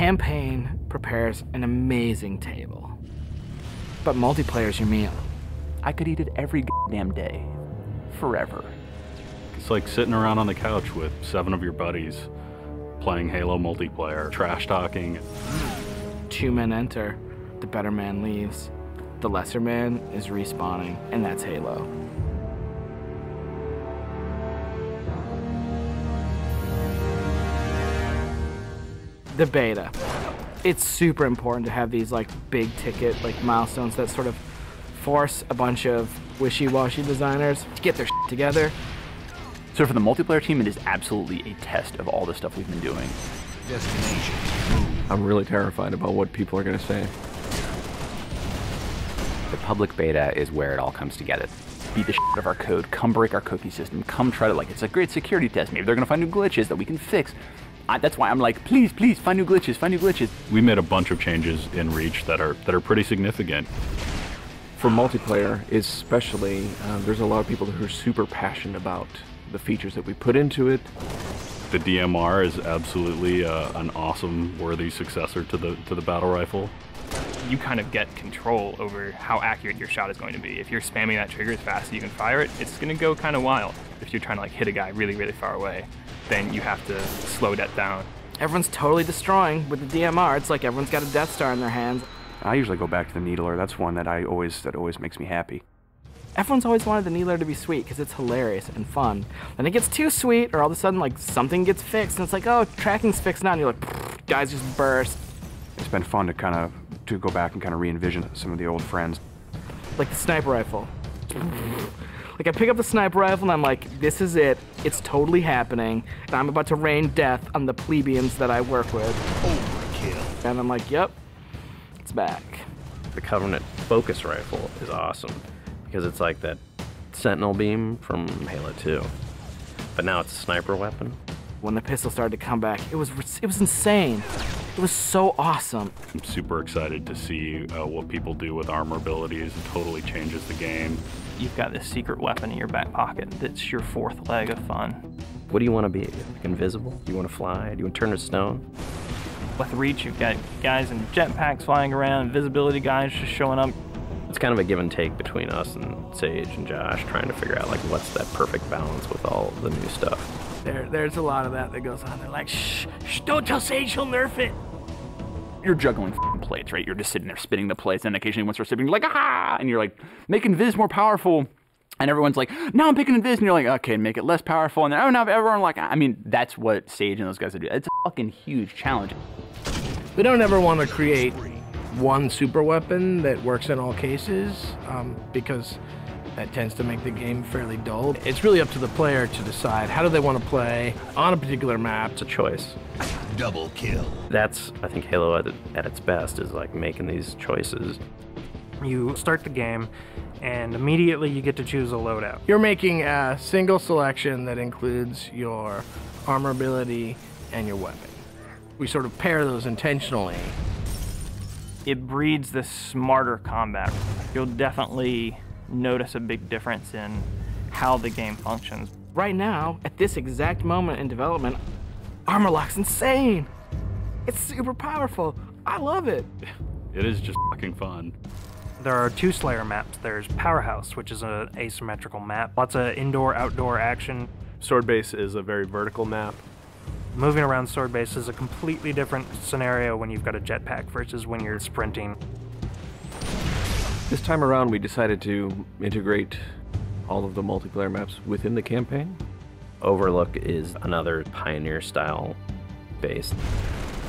campaign prepares an amazing table, but multiplayer's your meal. I could eat it every goddamn day, forever. It's like sitting around on the couch with 7 of your buddies, playing Halo multiplayer, trash talking. 2 men enter, the better man leaves. The lesser man is respawning, and that's Halo. The beta. It's super important to have these like big ticket like milestones that sort of force a bunch of wishy-washy designers to get their shit together. So for the multiplayer team, it is absolutely a test of all the stuff we've been doing. Destination. I'm really terrified about what people are going to say. The public beta is where it all comes together. Beat the shit out of our code, come break our cookie system, come try to, like, it's a great security test. Maybe they're going to find new glitches that we can fix. That's why I'm like, please, please, find new glitches, find new glitches. We made a bunch of changes in Reach that are pretty significant. For multiplayer, especially, there's a lot of people who are super passionate about the features that we put into it. The DMR is absolutely an awesome, worthy successor to the battle rifle. You kind of get control over how accurate your shot is going to be. If you're spamming that trigger as fast as you can fire it, it's going to go kind of wild. If you're trying to like hit a guy really, really far away, then you have to slow that down. Everyone's totally destroying with the DMR. It's like everyone's got a Death Star in their hands. I usually go back to the Needler. That's one that always makes me happy. Everyone's always wanted the Needler to be sweet because it's hilarious and fun. Then it gets too sweet, or all of a sudden like something gets fixed and it's like, oh, tracking's fixed now, and you're like, guys just burst. It's been fun to go back and kind of re-envision some of the old friends. Like the sniper rifle. Like I pick up the sniper rifle and I'm like, this is it. It's totally happening. And I'm about to rain death on the plebeians that I work with. Overkill. And I'm like, yep, it's back. The Covenant focus rifle is awesome because it's like that Sentinel beam from Halo 2, but now it's a sniper weapon. When the pistol started to come back, it was insane. It was so awesome. I'm super excited to see what people do with armor abilities. It totally changes the game. You've got this secret weapon in your back pocket that's your 4th leg of fun. What do you want to be? Like invisible? Do you want to fly? Do you want to turn to stone? With Reach, you've got guys in jetpacks flying around, invisibility guys just showing up. It's kind of a give and take between us and Sage and Josh trying to figure out like what's that perfect balance with all the new stuff. There's a lot of that goes on. They're like, shh, don't tell Sage, he'll nerf it. You're juggling plates, right? You're just sitting there spinning the plates, and occasionally once you're spinning, you're like, ah! And you're like, making Viz more powerful. And everyone's like, no, I'm picking Viz. And you're like, okay, make it less powerful. And then, oh, now everyone like, I mean, that's what Sage and those guys do. It's a fucking huge challenge. We don't ever want to create one super weapon that works in all cases, because that tends to make the game fairly dull. It's really up to the player to decide how do they want to play on a particular map. It's a choice. Double kill. That's, I think, Halo at its best is like making these choices. You start the game, and immediately you get to choose a loadout. You're making a single selection that includes your armor ability and your weapon. We sort of pair those intentionally. It breeds this smarter combat. You'll definitely notice a big difference in how the game functions. Right now, at this exact moment in development, Armor Lock's insane. It's super powerful. I love it. It is just fucking fun. There are 2 Slayer maps. There's Powerhouse, which is an asymmetrical map. Lots of indoor-outdoor action. Sword Base is a very vertical map. Moving around Sword Base is a completely different scenario when you've got a jetpack versus when you're sprinting. This time around, we decided to integrate all of the multiplayer maps within the campaign. Overlook is another Pioneer-style base.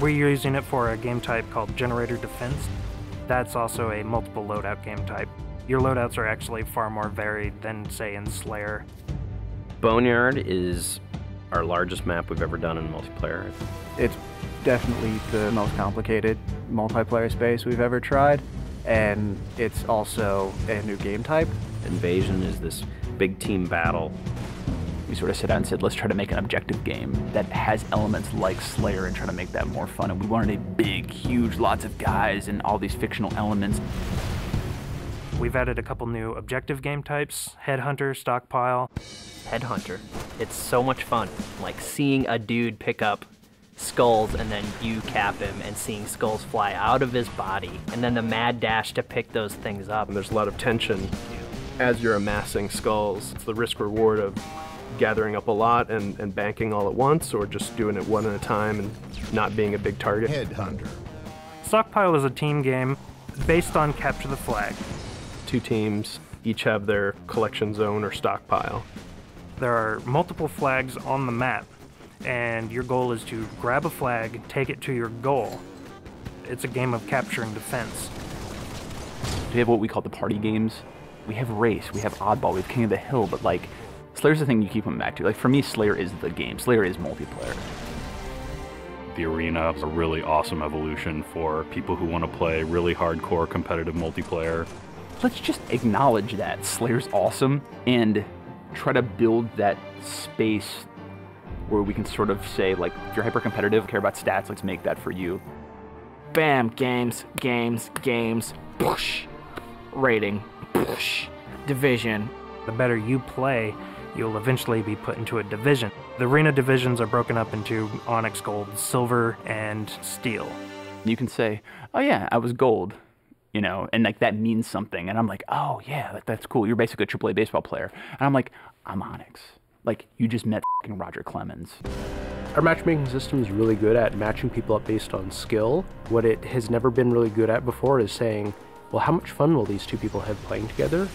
We're using it for a game type called Generator Defense. That's also a multiple loadout game type. Your loadouts are actually far more varied than, say, in Slayer. Boneyard is our largest map we've ever done in multiplayer. It's definitely the most complicated multiplayer space we've ever tried, and it's also a new game type. Invasion is this big team battle. We sort of sat down and said, let's try to make an objective game that has elements like Slayer and try to make that more fun. And we wanted a big, huge, lots of guys and all these fictional elements. We've added a couple new objective game types, Headhunter, Stockpile. Headhunter. It's so much fun. Like seeing a dude pick up skulls and then you cap him and seeing skulls fly out of his body, and then the mad dash to pick those things up. And there's a lot of tension as you're amassing skulls. It's the risk reward of gathering up a lot and banking all at once, or just doing it one at a time and not being a big target. Headhunter. Stockpile is a team game based on capture the flag. 2 teams each have their collection zone or stockpile. There are multiple flags on the map, and your goal is to grab a flag, take it to your goal. It's a game of capture and defense. We have what we call the party games. We have Race, we have Oddball, we have King of the Hill, but like, Slayer's the thing you keep coming back to. Like, for me, Slayer is the game. Slayer is multiplayer. The arena is a really awesome evolution for people who want to play really hardcore competitive multiplayer. Let's just acknowledge that Slayer's awesome and try to build that space where we can sort of say, like, if you're hyper competitive, care about stats, let's make that for you. Bam, games, push, rating, push, division. The better you play, you'll eventually be put into a division. The arena divisions are broken up into Onyx, Gold, Silver, and Steel. You can say, oh yeah, I was Gold, you know, and like that means something. And I'm like, oh yeah, that's cool. You're basically a AAA baseball player. And I'm like, I'm Onyx. Like, you just met fucking Roger Clemens. Our matchmaking system is really good at matching people up based on skill. What it has never been really good at before is saying, well, how much fun will these 2 people have playing together?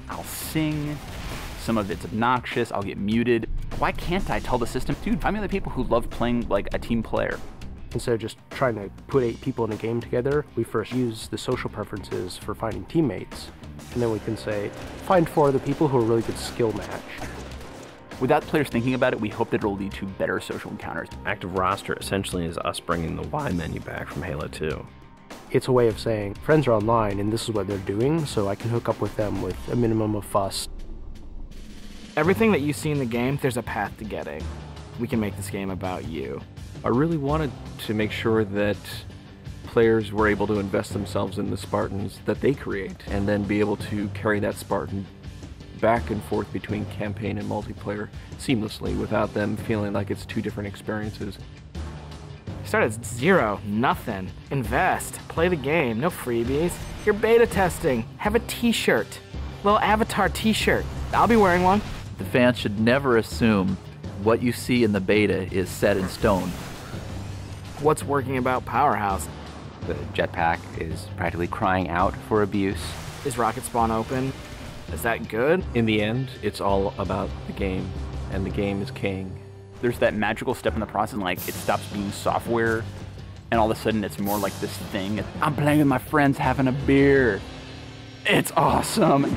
I'll sing, some of it's obnoxious, I'll get muted. Why can't I tell the system, dude, find me the people who love playing like a team player? Instead of just trying to put 8 people in a game together, we first use the social preferences for finding teammates. And then we can say, find 4 of the people who are really good skill match. Without players thinking about it, we hope that it'll lead to better social encounters. Active roster essentially is us bringing the Y menu back from Halo 2. It's a way of saying, friends are online and this is what they're doing, so I can hook up with them with a minimum of fuss. Everything that you see in the game, there's a path to getting. We can make this game about you. I really wanted to make sure that players were able to invest themselves in the Spartans that they create, and then be able to carry that Spartan back and forth between campaign and multiplayer seamlessly without them feeling like it's 2 different experiences. Start at 0, nothing. Invest, play the game, no freebies. You're beta testing, have a t-shirt, little avatar t-shirt. I'll be wearing one. The fans should never assume what you see in the beta is set in stone. What's working about Powerhouse? The jetpack is practically crying out for abuse. Is Rocket Spawn open? Is that good? In the end, it's all about the game, and the game is king. There's that magical step in the process, like it stops being software, and all of a sudden it's more like this thing. I'm playing with my friends having a beer. It's awesome.